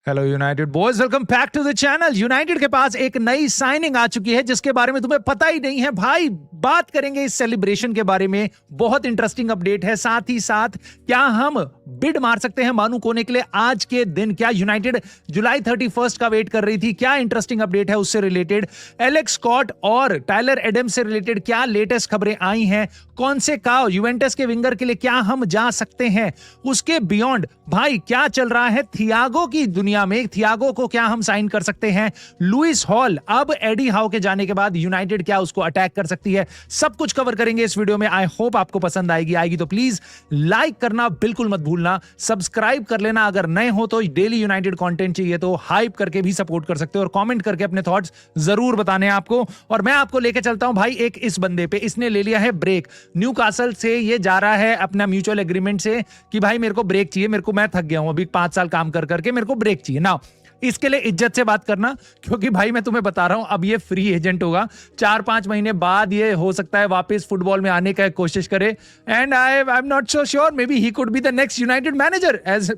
Hello United boys, welcome back to the channel. United के पास एक नई साइनिंग आ चुकी है जिसके बारे में तुम्हें पता ही नहीं है भाई। बात करेंगे इस सेलिब्रेशन के बारे में, बहुत इंटरेस्टिंग अपडेट है। साथ ही साथ क्या हम बिड मार सकते हैं मानू कोने के लिए आज के दिन? क्या यूनाइटेड जुलाई 31 का वेट कर रही थी? क्या इंटरेस्टिंग अपडेट है उससे रिलेटेड? एलेक्स स्कॉट और टायलर एडम्स से रिलेटेड क्या लेटेस्ट खबरें आई हैं? कौन से काव यूवेंटस के विंगर के लिए क्या हम जा सकते हैं? उसके बियॉन्ड भाई क्या चल रहा है थियागो की दुनिया में? थियागो को क्या हम साइन कर सकते हैं? लुइस हॉल अब एडी हाउ के जाने के बाद यूनाइटेड क्या उसको अटैक कर सकती है? सब कुछ कवर करेंगे इस वीडियो में। आई होप आपको पसंद आएगी तो प्लीज लाइक करना बिल्कुल मत भूलना, सब्सक्राइब कर लेना अगर नए हो तो। डेली यूनाइटेड कंटेंट चाहिए तो हाइप करके भी सपोर्ट कर सकते हो और कमेंट करके अपने थॉट्स जरूर बताने आपको। और मैं आपको लेके चलता हूं भाई एक इस बंदे पे, इसने ले लिया है ब्रेक। न्यूकासल से ये जा रहा है अपना म्यूचुअल एग्रीमेंट से कि भाई मेरे को ब्रेक चाहिए, मेरे को, मैं थक गया हूं अभी 5 साल काम कर करके, मेरे को ब्रेक चाहिए ना। इसके लिए इज्जत से बात करना, क्योंकि भाई मैं तुम्हें बता रहा हूं अब ये फ्री एजेंट होगा। 4-5 महीने बाद ये हो सकता है वापस फुटबॉल में आने का कोशिश करे। And I am not so sure, maybe he could be the next United manager. As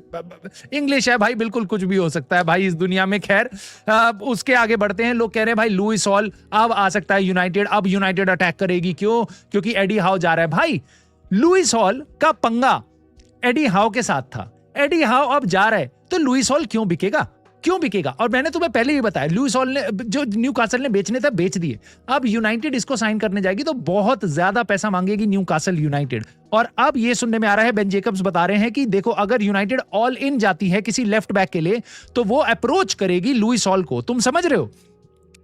English है भाई, बिल्कुल कुछ भी हो सकता है भाई इस दुनिया में। खैर उसके आगे बढ़ते हैं। लोग कह रहे हैं भाई लुइस हॉल अब आ सकता है यूनाइटेड, अब यूनाइटेड अटैक करेगी। क्यों? क्योंकि एडी हाउ जा रहा है। भाई लुइस हॉल का पंगा एडी हाउ के साथ था, एडी हाउ अब जा रहा है तो लुइस हॉल क्यों बिकेगा? क्यों बिकेगा? और मैंने तुम्हें पहले ही बताया लुइस हॉल ने जो न्यूकासल ने बेचने थे बेच दिए। अब यूनाइटेड इसको साइन करने जाएगी तो बहुत ज्यादा पैसा मांगेगी न्यूकासल यूनाइटेड। और अब ये सुनने में आ रहा है, बेन जेकब्स बता रहे हैं कि देखो अगर यूनाइटेड ऑल इन जाती है किसी लेफ्ट बैक के लिए तो वो अप्रोच करेगी लुइस हॉल को। तुम समझ रहे हो?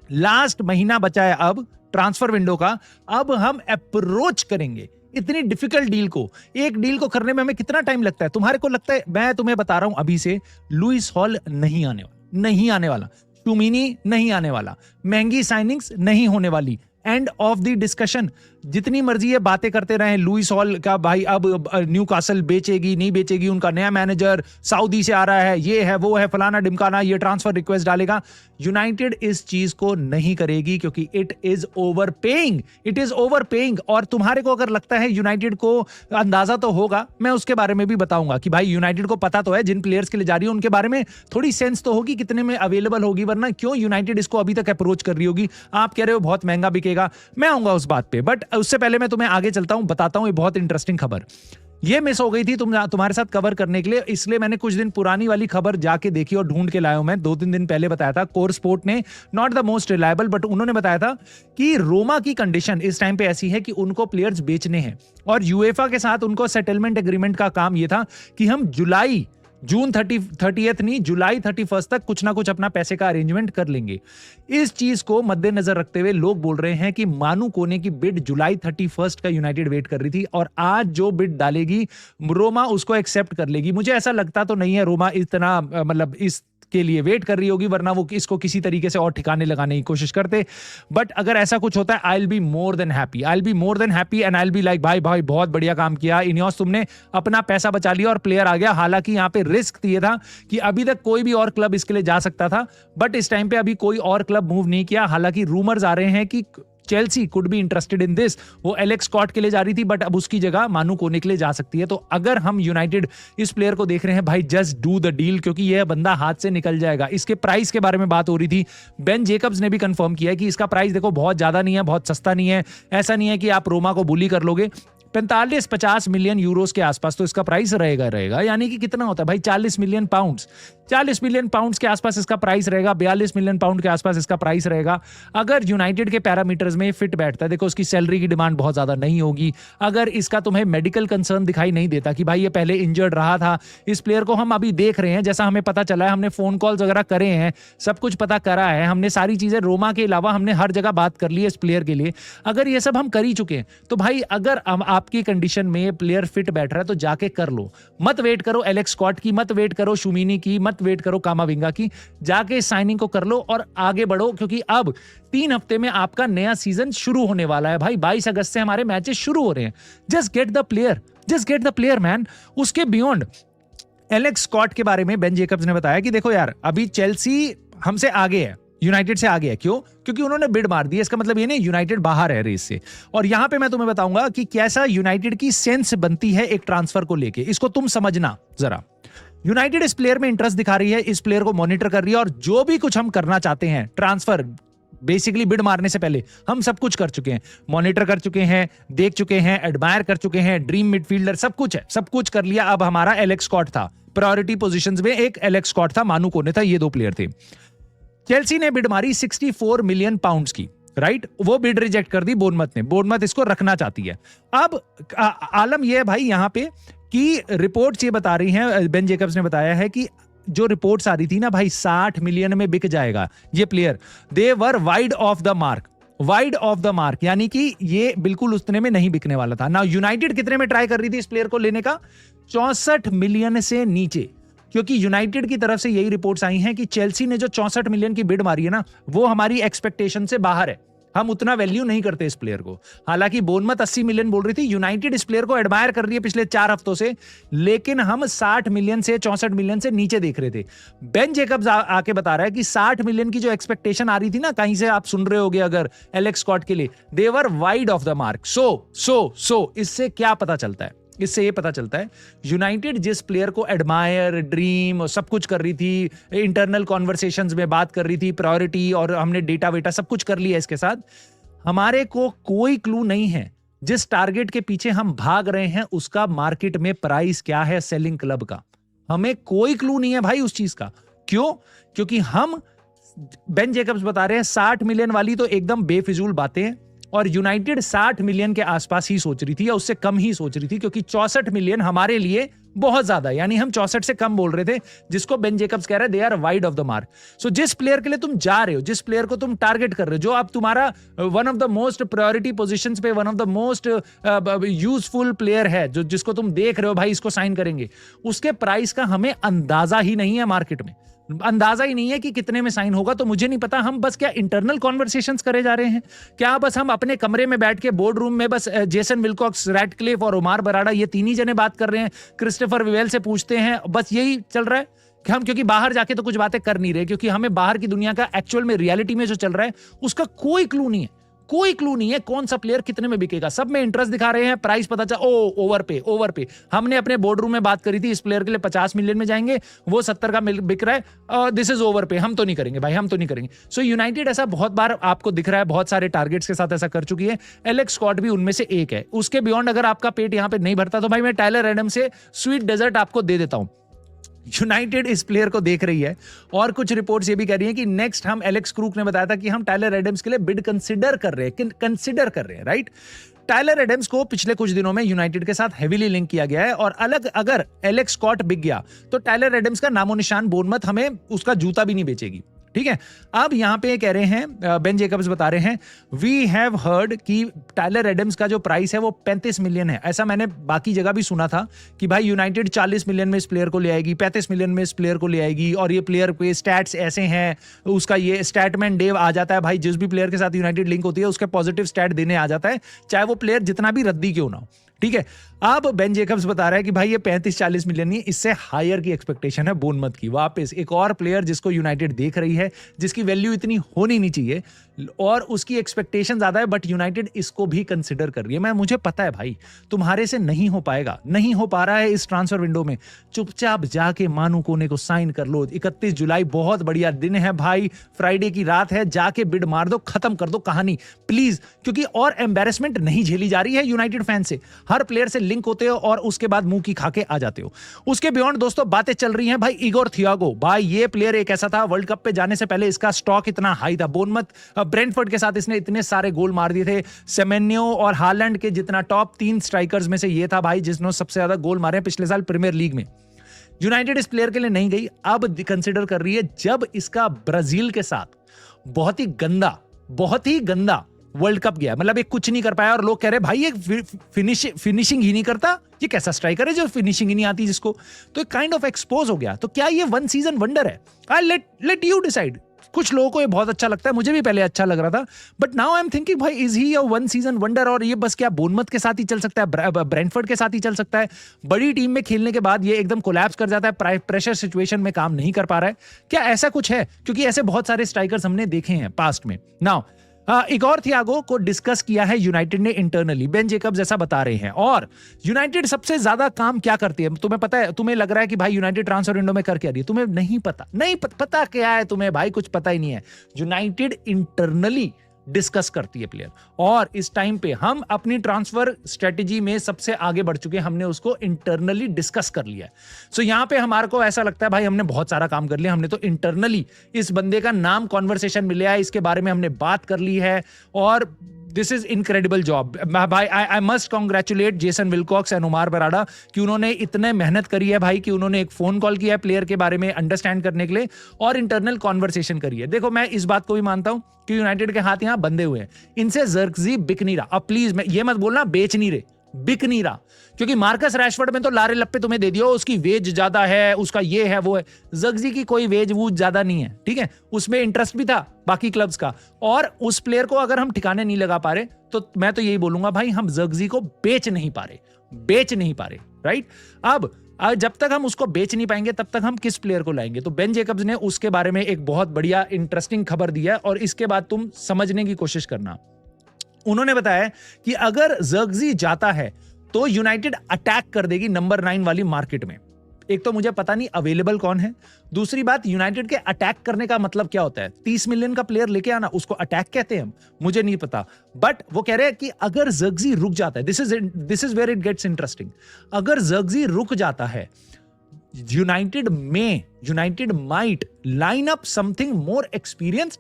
लास्ट महीना बचा है अब ट्रांसफर विंडो का, अब हम अप्रोच करेंगे इतनी डिफिकल्ट डील को। एक डील को करने में हमें कितना टाइम लगता है? तुम्हारे को लगता है? मैं तुम्हें बता रहा हूं अभी से, लुइस हॉल नहीं आने वाला, नहीं आने वाला। टूमिनी नहीं आने वाला, महंगी साइनिंग्स नहीं होने वाली। End of the discussion. जितनी मर्जी ये बातें करते रहे लुइस हॉल का, भाई अब न्यूकासल बेचेगी नहीं बेचेगी, उनका नया मैनेजर सऊदी से आ रहा है, ये है वो है फलाना डिमकाना, ये ट्रांसफर रिक्वेस्ट डालेगा। यूनाइटेड इस चीज को नहीं करेगी क्योंकि it is over paying, it is over paying. और तुम्हारे को अगर लगता है यूनाइटेड को अंदाजा तो होगा, मैं उसके बारे में भी बताऊंगा कि भाई यूनाइटेड को पता तो है जिन प्लेयर्स के लिए जा रही है उनके बारे में थोड़ी सेंस तो होगी कितने में अवेलेबल होगी, वरना क्यों यूनाइटेड इसको अभी तक अप्रोच कर रही होगी? आप कह रहे हो बहुत महंगा बिकेगा, मैं आऊंगा उस बात पे, बट उससे पहले मैं तुम्हें आगे चलता हूं, बताता हूं ये बहुत इंटरेस्टिंग खबर। ये मिस हो गई थी तुम्हारे साथ कवर करने के लिए, इसलिए मैंने कुछ दिन पुरानी वाली खबर जाके देखी और ढूंढ के लाया हूं। मैं 2-3 दिन पहले बताया था, कोर स्पोर्ट ने, not the most reliable, but उन्होंने बताया था कि रोमा की कंडीशन इस टाइम पे ऐसी है कि उनको प्लेयर्स बेचने हैं और यूएफा के साथ उनको सेटलमेंट एग्रीमेंट का काम ये था कि हम जून 30 नहीं, जुलाई 31 तक कुछ ना कुछ अपना पैसे का अरेंजमेंट कर लेंगे। इस चीज को मद्देनजर रखते हुए लोग बोल रहे हैं कि मानू कोने की बिड जुलाई 31 का यूनाइटेड वेट कर रही थी और आज जो बिड डालेगी रोमा उसको एक्सेप्ट कर लेगी। मुझे ऐसा लगता तो नहीं है रोमा इतना मतलब इस के लिए वेट कर रही होगी, वरना वो इसको किसी तरीके से और ठिकाने लगाने की कोशिश करते। बट अगर ऐसा कुछ होता है, I will be more than happy, I will be more than happy and I will be like भाई बहुत बढ़िया काम किया इनियोस, तुमने अपना पैसा बचा लिया और प्लेयर आ गया। हालांकि यहाँ पे रिस्क ये था कि अभी तक कोई भी और क्लब इसके लिए जा सकता था, बट इस टाइम पे अभी कोई और क्लब मूव नहीं किया। हालांकि रूमर्स आ रहे हैं कि Chelsea could be interested in this. वो एलेक्स स्कॉट के लिए जा रही थी, बट अब उसकी जगह मानू कोने के लिए जा सकती है। तो अगर हम यूनाइटेड इस प्लेयर को देख रहे हैं भाई, जस्ट डू द डील, क्योंकि यह बंदा हाथ से निकल जाएगा। इसके प्राइस के बारे में बात हो रही थी, बेन जेकब्स ने भी कंफर्म किया है कि इसका प्राइस देखो बहुत ज्यादा नहीं है, बहुत सस्ता नहीं है। ऐसा नहीं है कि आप रोमा को बुली कर लोगे। 45-50 मिलियन यूरोस के आसपास तो इसका प्राइस रहेगा। यानी कि कितना होता है भाई? 40 मिलियन पाउंड्स, 40 मिलियन पाउंड्स के आसपास इसका प्राइस रहेगा। 42 मिलियन पाउंड के आसपास इसका प्राइस रहेगा। अगर यूनाइटेड के पैरामीटर्स में फिट बैठता है, देखो उसकी सैलरी की डिमांड बहुत ज्यादा नहीं होगी। अगर इसका तुम्हें मेडिकल कंसर्न दिखाई नहीं देता कि भाई ये पहले इंजर्ड रहा था, इस प्लेयर को हम अभी देख रहे हैं, जैसा हमें पता चला है, हमने फोन कॉल्स वगैरह करे हैं, सब कुछ पता करा है हमने, सारी चीजें रोमा के अलावा हमने हर जगह बात कर ली है इस प्लेयर के लिए। अगर ये सब हम कर ही चुके हैं तो भाई अगर आपकी कंडीशन में प्लेयर फिट बैठ रहा है तो जाके कर लो। मत वेट करो एलेक्स स्कॉट की, मत वेट करो शुमिनी की, मत वेट करो कामाविंगा की, जाके साइनिंग को कर लो और आगे बढ़ो। क्योंकि अब 3 हफ्ते में आपका नया सीजन शुरू होने वाला है भाई। 22 अगस्त से हमारे मैचेस शुरू हो रहे हैं। Just get the player man. उसके बियॉन्ड एलेक्स स्कॉट के बारे में बेन जेकब्स ने बताया कि देखो यार, अभी चेल्सी हमसे आगे है, यूनाइटेड से आगे है। क्यों? क्योंकि उन्होंने बिड मार दी है। इसका मतलब ये नहीं यूनाइटेड बाहर है रेस से। और यहां पे मैं तुम्हें बताऊंगा कि कैसा यूनाइटेड की सेंस बनती है एक ट्रांसफर को लेके। इसको तुम समझना जरा। यूनाइटेड इस प्लेयर में इंटरेस्ट दिखा रही है, इस प्लेयर को मॉनिटर कर रही है, और जो भी कुछ हम करना चाहते हैं ट्रांसफर, बेसिकली बिड मारने से पहले हम सब कुछ कर चुके हैं, मॉनिटर कर चुके हैं, देख चुके हैं, एडमायर कर चुके हैं, ड्रीम मिडफील्डर सब कुछ है, सब कुछ कर लिया। अब हमारा एलेक्स स्कॉट था प्रायोरिटी पोजीशंस में, एक एलेक्स स्कॉट था, मानू कोने था, ये दो प्लेयर थे। चेल्सी ने बिड मारी 64 मिलियन पाउंड्स की, राइट, वो बिड रिजेक्ट कर दी बोर्नमथ ने, बोर्नमथ इसको रखना चाहती है। अब आलम यह है भाई यहाँ पे कि रिपोर्ट्स ये बता रही हैं, बेन जेकब्स ने बताया है कि जो रिपोर्ट्स आ रही थी ना भाई 60 मिलियन में बिक जाएगा ये player, they were wide of the mark, wide of the mark, यानी कि ये बिल्कुल उतने में नहीं बिकने वाला था ना। यूनाइटेड कितने में ट्राई कर रही थी इस प्लेयर को लेने का? 64 मिलियन से नीचे, क्योंकि यूनाइटेड की तरफ से यही रिपोर्ट्स आई हैं कि चेल्सी ने जो 64 मिलियन की बिड मारी है ना, वो हमारी एक्सपेक्टेशन से बाहर है, हम उतना वैल्यू नहीं करते इस प्लेयर को। हालांकि बोर्नमथ 80 मिलियन बोल रही थी, यूनाइटेड इस प्लेयर को एडमायर कर रही है पिछले 4 हफ्तों से, लेकिन हम 60 मिलियन से 64 मिलियन से नीचे देख रहे थे। बेन जेकब्स आके बता रहा है कि 60 मिलियन की जो एक्सपेक्टेशन आ रही थी ना, कहीं से आप सुन रहे होगे अगर एलेक्स स्कॉट के लिए, दे वर वाइड ऑफ द मार्क। सो इससे क्या पता चलता है? इससे ये पता चलता है यूनाइटेड जिस प्लेयर को एडमायर, ड्रीम सब कुछ कर रही थी, इंटरनल कॉन्वर्सेशंस में बात कर रही थी, प्रायोरिटी, और हमने डेटा वेटा सब कुछ कर लिया इसके साथ, हमारे को कोई क्लू नहीं है जिस टारगेट के पीछे हम भाग रहे हैं उसका मार्केट में प्राइस क्या है सेलिंग क्लब का, हमें कोई क्लू नहीं है भाई उस चीज का। क्यों? क्योंकि हम, बेन जेकब्स बता रहे हैं 60 मिलियन वाली तो एकदम बेफिजूल बातें हैं, और यूनाइटेड 60 मिलियन के आसपास ही सोच रही थी या उससे कम ही सोच रही थी, क्योंकि 64 मिलियन हमारे लिए बहुत ज्यादा है, यानी हम 64 से कम बोल रहे थे, जिसको बेन जेकब्स कह रहे हैं they are wide of the mark. So जिस प्लेयर के लिए तुम जा रहे हो, जिस प्लेयर को तुम टारगेट कर रहे हो, जो अब तुम्हारा one of the most priority positions पे, one of the most useful player है, जो जिसको तुम देख रहे हो भाई इसको साइन करेंगे, उसके प्राइस का हमें अंदाजा ही नहीं है, मार्केट में अंदाजा ही नहीं है कि कितने में साइन होगा। तो मुझे नहीं पता हम बस क्या इंटरनल कॉन्वर्सेशंस करे जा रहे हैं, क्या बस हम अपने कमरे में बैठ के बोर्ड रूम में बस जेसन विल्कॉक्स, रैटक्लिफ और उमार बराड़ा ये तीन ही जने बात कर रहे हैं, क्रिस्टोफर विवेल से पूछते हैं, बस यही चल रहा है कि हम, क्योंकि बाहर जाके तो कुछ बातें कर नहीं रहे, क्योंकि हमें बाहर की दुनिया का एक्चुअल में रियलिटी में जो चल रहा है उसका कोई क्लू नहीं है, कोई क्लू नहीं है कौन सा प्लेयर कितने में बिकेगा। सब में इंटरेस्ट दिखा रहे हैं, प्राइस पता चला, ओवर पे। हमने अपने बोर्ड रूम में बात करी थी इस प्लेयर के लिए 50 मिलियन में जाएंगे, वो 70 का बिक रहा है, दिस इज ओवर पे, हम तो नहीं करेंगे भाई, हम तो नहीं करेंगे। सो यूनाइटेड ऐसा बहुत बार आपको दिख रहा है, बहुत सारे टारगेट्स के साथ ऐसा कर चुकी है, एलेक्स स्कॉट भी उनमें से एक है। उसके बियॉन्ड अगर आपका पेट यहां पे नहीं भरता तो भाई मैं टायलर एडम से स्वीट डेजर्ट आपको दे देता हूं। यूनाइटेड इस प्लेयर को देख रही है, और कुछ रिपोर्ट्स ये भी कह रही हैं कि नेक्स्ट, हम, एलेक्स क्रूक ने बताया था कि हम टायलर एडम्स के लिए बिड कंसिडर कर रहे हैं, राइट। टायलर एडम्स को पिछले कुछ दिनों में यूनाइटेड के साथ हेवीली लिंक किया गया है, और अगर एलेक्स स्कॉट बिक गया तो टायलर एडम्स का नामो निशान बोर्नमथ हमें उसका जूता भी नहीं बेचेगी, ठीक है। अब यहां पे कह रहे हैं, बेन जेकब्स बता रहे हैं, वी हैव हर्ड कि टायलर एडम्स का जो प्राइस है वो 35 मिलियन है। ऐसा मैंने बाकी जगह भी सुना था कि भाई यूनाइटेड 40 मिलियन में इस प्लेयर को ले आएगी, 35 मिलियन में इस प्लेयर को ले आएगी, और ये प्लेयर पे स्टैट्स ऐसे हैं, उसका ये स्टैटमैन डेव आ जाता है भाई, जिस भी प्लेयर के साथ यूनाइटेड लिंक होती है उसके पॉजिटिव स्टैट देने आ जाता है, चाहे वो प्लेयर जितना भी रद्दी क्यों ना हो, ठीक है। अब बेन जेकब्स बता रहा है कि भाई ये 35-40 मिलियन नहीं, इससे हायर की एक्सपेक्टेशन है बोर्नमथ की। वापस एक और प्लेयर जिसको यूनाइटेड देख रही है, जिसकी वैल्यू इतनी होनी नहीं चाहिए, और उसकी एक्सपेक्टेशन ज्यादा है, बट यूनाइटेड इसको भी कंसिडर कर रही है। मुझे पता है भाई तुम्हारे से नहीं हो पाएगा, नहीं हो पा रहा है इस ट्रांसफर विंडो में, चुपचाप जाके मानू कोने को साइन कर लो। 31 जुलाई बहुत बढ़िया दिन है भाई, फ्राइडे की रात है, जाके बिड मार दो, खत्म कर दो कहानी प्लीज, क्योंकि और एम्बेरसमेंट नहीं झेली जा रही है यूनाइटेड फैन से। हर प्लेयर से लिंक होते हो और उसके बाद मुंह की खाके आ जाते हो। उसके बियॉन्ड दोस्तों बातें चल रही हैं भाई, इगोर थियागो, भाई ये प्लेयर एक ऐसा था, वर्ल्ड कप पे जाने से पहले इसका स्टॉक इतना हाई था, बोर्नमथ ब्रेंटफोर्ड के साथ इसने इतने सारे गोल मार दिए थे, सेमेन्यो और हालैंड के जितना टॉप 3 स्ट्राइकर्स में से ये था भाई जिसने सबसे ज्यादा गोल मारे पिछले साल प्रीमियर लीग में। यूनाइटेड इस प्लेयर के लिए नहीं गई, अब कंसिडर कर रही है जब इसका ब्राजील के साथ बहुत ही गंदा वर्ल्ड कप गया, मतलब एक कुछ नहीं कर पाया, और लोग कह रहे भाई ये फिनिशिंग ही नहीं करता, ये कैसा स्ट्राइकर है जो फिनिशिंग ही नहीं आती जिसको, तो एक काइंड ऑफ एक्सपोज हो गया। तो क्या ये वन सीजन वंडर है? I let you decide. कुछ लोगों को ये बहुत अच्छा लगता है, मुझे भी पहले अच्छा लग रहा था, but now I am thinking भाई is he a one season wonder, और ये बस क्या बोर्नमथ के साथ ही चल सकता है, ब्रेंटफोर्ड के साथ ही चल सकता है, बड़ी टीम में खेलने के बाद ये एकदम कोलैप्स कर जाता है, प्रेशर सिचुएशन में काम नहीं कर पा रहा है, क्या ऐसा कुछ है? क्योंकि ऐसे बहुत सारे स्ट्राइकर्स हमने देखे हैं पास्ट में। नाउ एक और थियागो को डिस्कस किया है यूनाइटेड ने इंटरनली, बेन जेकब्स ऐसा बता रहे हैं। और यूनाइटेड सबसे ज्यादा काम क्या करती है, तुम्हें पता है? तुम्हें लग रहा है कि भाई यूनाइटेड ट्रांसफर विंडो में कर क्या रही है, तुम्हें नहीं पता, पता क्या है तुम्हें भाई, कुछ पता ही नहीं है। यूनाइटेड इंटरनली डिस्कस करती है प्लेयर, और इस टाइम पे हम अपनी ट्रांसफर स्ट्रेटेजी में सबसे आगे बढ़ चुके हैं, हमने उसको इंटरनली डिस्कस कर लिया है। सो यहां पे हमारे को ऐसा लगता है भाई हमने बहुत सारा काम कर लिया, हमने तो इंटरनली इस बंदे का नाम कॉन्वर्सेशन मिला है, इसके बारे में हमने बात कर ली है, और दिस इज इनक्रेडिबल जॉब भाई। I must congratulate Jason Wilcox and Omar Berrada कि उन्होंने इतने मेहनत करी है भाई, कि उन्होंने एक फोन कॉल किया है प्लेयर के बारे में अंडरस्टैंड करने के लिए, और इंटरनल कॉन्वर्सेशन करी है। देखो मैं इस बात को भी मानता हूं कि यूनाइटेड के हाथ यहां बंधे हुए हैं, इनसे ज़र्क्ज़ी बिक नहीं रहा। अब प्लीज मैं ये मत बोलना बेच नहीं रहे, बिक नहीं रहा, क्योंकि मार्कस रैशफोर्ड में तो लारे लप्पे तुम्हें दे दियो, उसकी वेज ज्यादा है, उसका ये है वो है। ज़र्क्ज़ी की कोई वेज वूज ज्यादा नहीं है, ठीक है, उसमें इंटरेस्ट भी था बाकी क्लब्स का, और उस प्लेयर को अगर हम ठिकाने नहीं लगा पा रहे, तो मैं तो यही बोलूंगा भाई हम ज़र्क्ज़ी को बेच नहीं पा रहे, राइट। अब जब तक हम उसको बेच नहीं पाएंगे तब तक हम किस प्लेयर को लाएंगे? तो बेन जेकब्स ने उसके बारे में एक बहुत बढ़िया इंटरेस्टिंग खबर दी है, और इसके बाद तुम समझने की कोशिश करना। उन्होंने बताया कि अगर ज़र्क्ज़ी जाता है तो यूनाइटेड अटैक कर देगी नंबर 9 वाली मार्केट में। एक तो मुझे पता नहीं अवेलेबल कौन है, दूसरी बात यूनाइटेड के अटैक करने का मतलब क्या होता है? 30 मिलियन का प्लेयर लेके आना, उसको अटैक कहते हैं हम, मुझे नहीं पता। बट वो कह रहे हैं कि अगर ज़र्क्ज़ी रुक जाता है, this is where it gets interesting, अगर ज़र्क्ज़ी रुक जाता है, United might line up something more experienced,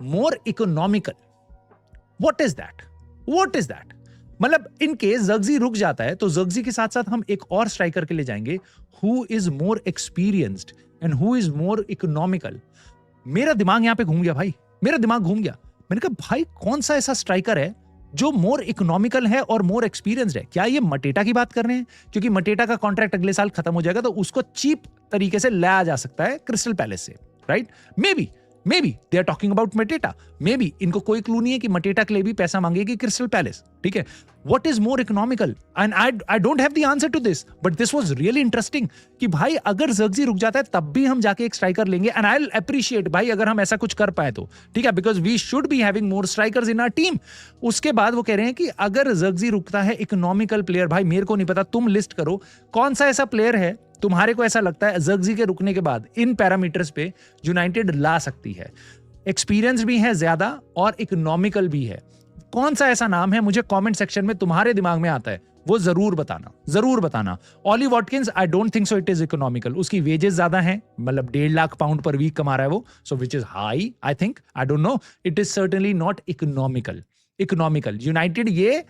more economical. What is that? मतलब इन केस ज़र्क्ज़ी रुक जाता है तो ज़र्क्ज़ी के साथ साथ हम एक और स्ट्राइकर के लिए जाएंगे, who is more experienced and who is more economical. मेरा दिमाग यहां पे घूम गया भाई, मैंने कहा भाई कौन सा ऐसा स्ट्राइकर है जो मोर इकोनॉमिकल है और मोर एक्सपीरियंस्ड है? क्या ये मटेटा की बात कर रहे हैं? क्योंकि मटेटा का कॉन्ट्रैक्ट अगले साल खत्म हो जाएगा, तो उसको चीप तरीके से लाया जा सकता है क्रिस्टल पैलेस से, right? Maybe they are talking about Mateta, maybe इनको कोई क्लू नहीं है कि मटेटा के लिए भी पैसा मांगेगी क्रिस्टल पैलेस, ठीक है? What is more economical? And I don't have the answer to this, but this was really interesting कि भाई अगर ज़र्क्ज़ी रुक जाता है तब भी हम जाके एक स्ट्राइकर लेंगे, and I'll appreciate भाई अगर हम ऐसा कुछ कर पाए तो, ठीक है, because we should be having more strikers in our team। उसके बाद वो कह रहे हैं कि अगर ज़र्क्ज़ी रुकता है इकोनॉमिकल प्लेयर, भाई मेरे को नहीं पता, तुम लिस्ट करो कौन सा ऐसा प्लेयर है तुम्हारे को ऐसा लगता है ज़र्क्ज़ी के रुकने के बाद इन पैरामीटर्स पे यूनाइटेड ला सकती है, एक्सपीरियंस भी है ज्यादा और इकोनॉमिकल भी है। कौन सा ऐसा नाम है, मुझे कमेंट सेक्शन में तुम्हारे दिमाग में आता है वो जरूर बताना। Ollie Watkins, I don't think so it is economical, उसकी वेजेस ज्यादा हैं, मतलब 1.5 लाख पाउंड पर वीक कमा रहा है वो, so which is high, I think, I don't know, it is certainly not economical. United ये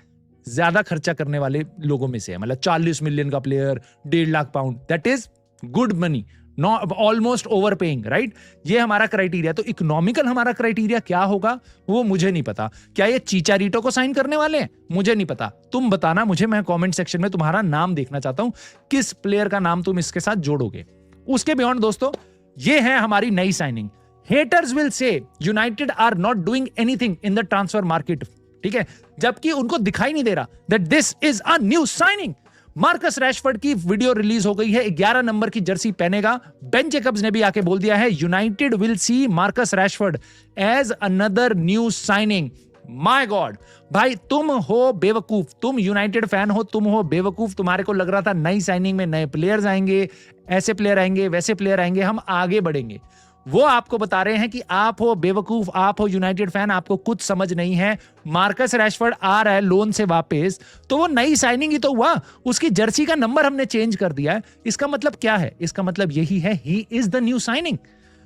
ज्यादा खर्चा करने वाले लोगों में से है, मतलब 40 मिलियन का player, 1.5 lakh pound, that is good money, almost over paying, right? ये हमारा क्राइटेरिया। तो इकोनॉमिकल हमारा क्राइटेरिया क्या होगा वो मुझे नहीं पता। क्या ये चिचारिटो को साइन करने वाले हैं? मुझे नहीं पता, तुम बताना मुझे, मैं कमेंट सेक्शन में तुम्हारा नाम देखना चाहता हूं, किस प्लेयर का नाम तुम इसके साथ जोड़ोगे। उसके बियॉन्ड दोस्तों, ये है हमारी नई signing. Haters will say United are not doing anything in the transfer market, ठीक है, जबकि उनको दिखाई नहीं दे रहा that this is a new signing. Marcus Rashford की वीडियो रिलीज हो गई है, 11 नंबर की जर्सी पहनेगा। बेन जेकब्स ने भी आके बोल दिया है United will see Marcus Rashford as another new signing. My god भाई, तुम हो बेवकूफ, तुम यूनाइटेड फैन हो, तुम हो बेवकूफ। तुम्हारे को लग रहा था नई साइनिंग में नए प्लेयर्स आएंगे, ऐसे प्लेयर आएंगे, वैसे प्लेयर आएंगे, हम आगे बढ़ेंगे। वो आपको बता रहे हैं कि आप हो बेवकूफ, आप हो यूनाइटेड फैन, आपको कुछ समझ नहीं है। मार्कस रैशफोर्ड आ रहा है लोन से वापस, तो वो नई साइनिंग ही तो हुआ, उसकी जर्सी का नंबर हमने चेंज कर दिया है। इसका मतलब क्या है? इसका मतलब यही है, he is the new signing.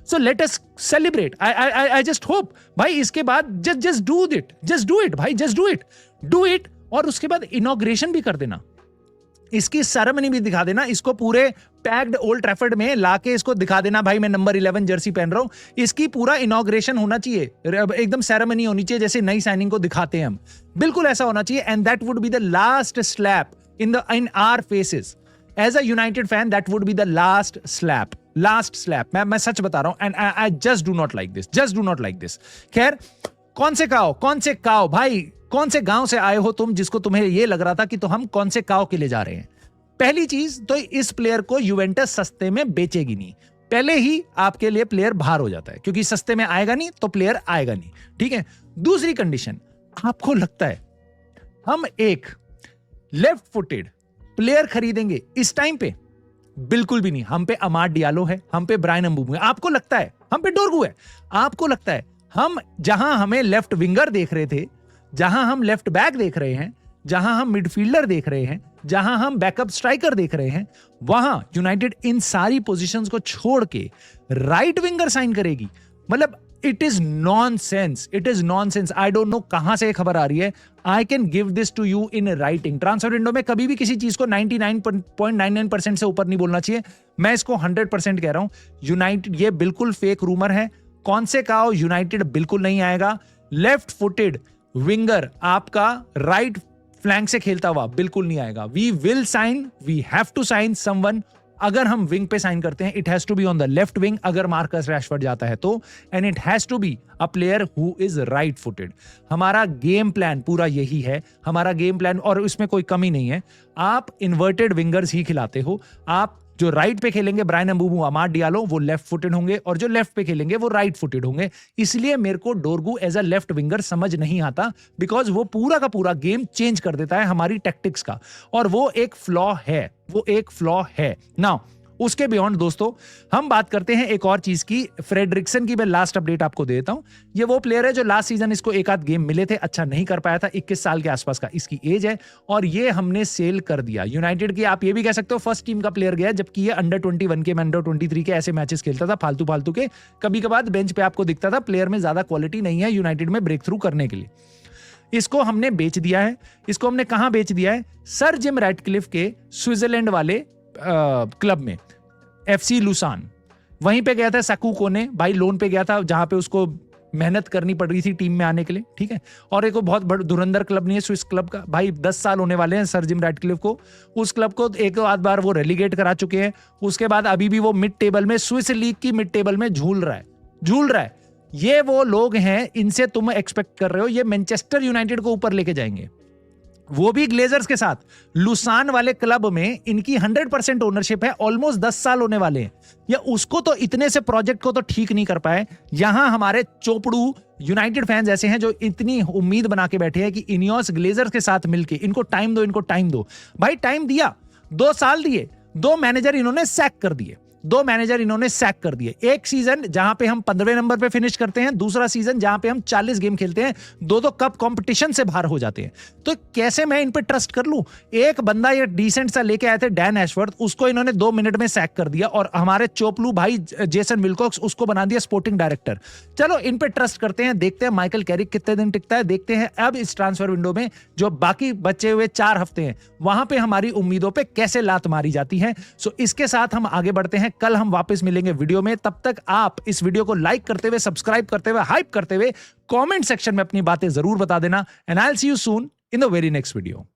So let us celebrate. I just hope भाई इसके बाद जस्ट डू इट भाई, जस्ट डू इट, और उसके बाद इनॉग्रेशन भी कर देना, इसकी सेरेमनी भी दिखा देना, इसको पूरे पैक्ड ओल्ड ट्रैफर्ड में लाके इसको दिखा देना, भाई मैं नंबर 11 जर्सी पहन रहा हूं। इसकी पूरा इनॉग्रेशन होना चाहिए, एकदम सेरेमनी होनी चाहिए, जैसे नई साइनिंग को दिखाते हैं हम, बिल्कुल ऐसा होना चाहिए। And that would be the last slap in our faces as a United fan, that would be the last slap. मैं सच बता रहा हूं, and I just do not like this. खैर, कौन से काओ भाई, कौन से गांव से आए हो तुम, जिसको तुम्हें यह लग रहा था कि तो हम कौन से काओ के लिए जा रहे हैं? पहली चीज तो इस प्लेयर को यूवेंटस सस्ते में बेचेगी नहीं, पहले ही आपके लिए प्लेयर बाहर हो जाता है, क्योंकि सस्ते में आएगा नहीं तो प्लेयर आएगा नहीं, ठीक है। दूसरी कंडीशन, आपको लगता है हम एक लेफ्ट फुटेड प्लेयर खरीदेंगे इस टाइम पे? बिल्कुल भी नहीं। हम पे अमाड डियालो है, हम पे ब्रायन एम्बूमो है, आपको लगता है हम पे डोरगू है, आपको लगता है हम जहां हमें लेफ्ट विंगर देख रहे थे, जहां हम लेफ्ट बैक देख रहे हैं, जहां हम मिडफील्डर देख रहे हैं, जहां हम बैकअप स्ट्राइकर देख रहे हैं, वहां यूनाइटेड इन सारी पोजीशंस को छोड़ के राइट विंगर साइन करेगी? मतलब it is nonsense, it is nonsense. I don't know कहां से खबर आ रही है। I can give this to you in writing. Transfer window में कभी भी किसी चीज को 99.99% से ऊपर नहीं बोलना चाहिए। मैं इसको 100% कह रहा हूं, यूनाइटेड, ये बिल्कुल फेक रूमर है। कौन से कहा यूनाइटेड बिल्कुल नहीं आएगा। लेफ्ट फुटेड विंगर आपका राइट फ्लैंक से खेलता हुआ बिल्कुल नहीं आएगा। We will sign, we have to sign someone. अगर हम विंग पे साइन करते हैं, it has to be on the left wing. अगर मार्कस रैशफोर्ड जाता है तो, and it has to be a player who is right footed. हमारा गेम प्लान पूरा यही है, हमारा गेम प्लान, और इसमें कोई कमी नहीं है। आप इन्वर्टेड विंगर्स ही खिलाते हो। आप जो राइट पे खेलेंगे ब्रायन एम्बूमो, अमाड डियालो, वो लेफ्ट फुटेड होंगे, और जो लेफ्ट पे खेलेंगे वो राइट फुटेड होंगे। इसलिए मेरे को Dorgu as a left winger समझ नहीं आता, बिकॉज वो पूरा का पूरा गेम चेंज कर देता है हमारी टैक्टिक्स का, और वो एक फ्लॉ है, वो एक फ्लॉ है। नाउ उसके बियॉन्ड दोस्तों, हम बात करते हैं एक और चीज की। फ्रेडरिक्सन की मैं लास्ट अपडेट आपको दे देता हूं। ये वो प्लेयर है जो लास्ट सीजन इसको एक आध गेम मिले थे, अच्छा नहीं कर पाया था। 21 साल के आसपास का इसकी एज है, और ये हमने सेल कर दिया यूनाइटेड की। आप ये भी कह सकते हो फर्स्ट टीम का प्लेयर गया, जबकि ये अंडर 21 के, अंडर 23 के ऐसे मैचेस खेलता था, फालतू फालतू के। कभी कभार बेंच पे आपको दिखता था। प्लेयर में ज्यादा क्वालिटी नहीं है यूनाइटेड में ब्रेक थ्रू करने के लिए। इसको हमने बेच दिया है। इसको हमने कहां बेच दिया है? सर जिम रैटक्लिफ के स्विट्जरलैंड वाले क्लब में, FC लुसान। वहीं पे गया था साकू कोने, भाई लोन पे गया था, जहां पे उसको मेहनत करनी पड़ रही थी टीम में आने के लिए, ठीक है। और एक बहुत बड़ा धुरंधर क्लब नहीं है स्विस क्लब का, भाई 10 साल होने वाले हैं सर जिम रैटक्लिफ को। उस क्लब को एक आध बार वो रेलीगेट करा चुके हैं। उसके बाद अभी भी वो मिड टेबल में, स्विस लीग की मिड टेबल में झूल रहा है। ये वो लोग हैं, इनसे तुम एक्सपेक्ट कर रहे हो ये मैनचेस्टर यूनाइटेड को ऊपर लेके जाएंगे, वो भी ग्लेजर्स के साथ। लुसान वाले क्लब में इनकी 100% ओनरशिप है, ऑलमोस्ट 10 साल होने वाले हैं। या उसको तो, इतने से प्रोजेक्ट को तो ठीक नहीं कर पाए। यहां हमारे चोपड़ू यूनाइटेड फैंस ऐसे हैं जो इतनी उम्मीद बना के बैठे हैं कि इनियोस ग्लेजर्स के साथ मिलके इनको टाइम दो, इनको टाइम दो। भाई टाइम दिया, 2 साल दिए, 2 मैनेजर इन्होंने सैक कर दिए, 2 मैनेजर इन्होंने सैक कर दिए। एक सीजन जहां पे हम 15वें नंबर पे फिनिश करते हैं, दूसरा सीजन जहां पे हम 40 गेम खेलते हैं, 2 कप कंपटीशन से बाहर हो जाते हैं। तो कैसे मैं इन पे ट्रस्ट कर लूं? एक बंदा ये डिसेंट सा लेके आए थे डैन एशवर्थ, उसको इन्होंने 2 मिनट में सैक कर दिया, और हमारे चोपलू भाई जेसन विल्कॉक्स, उसको बना दिया स्पोर्टिंग डायरेक्टर। चलो इन पे ट्रस्ट करते हैं, देखते हैं माइकल कैरिक कितने दिन टिकता है, देखते हैं अब इस ट्रांसफर विंडो में जो बाकी बचे हुए 4 हफ्ते हैं, वहां पे हमारी उम्मीदों पे कैसे लात मारी जाती है। सो इसके साथ हम आगे बढ़ते हैं। कल हम वापस मिलेंगे वीडियो में। तब तक आप इस वीडियो को लाइक करते हुए, सब्सक्राइब करते हुए, हाइप करते हुए, कमेंट सेक्शन में अपनी बातें जरूर बता देना। And I will see you soon in the very next video.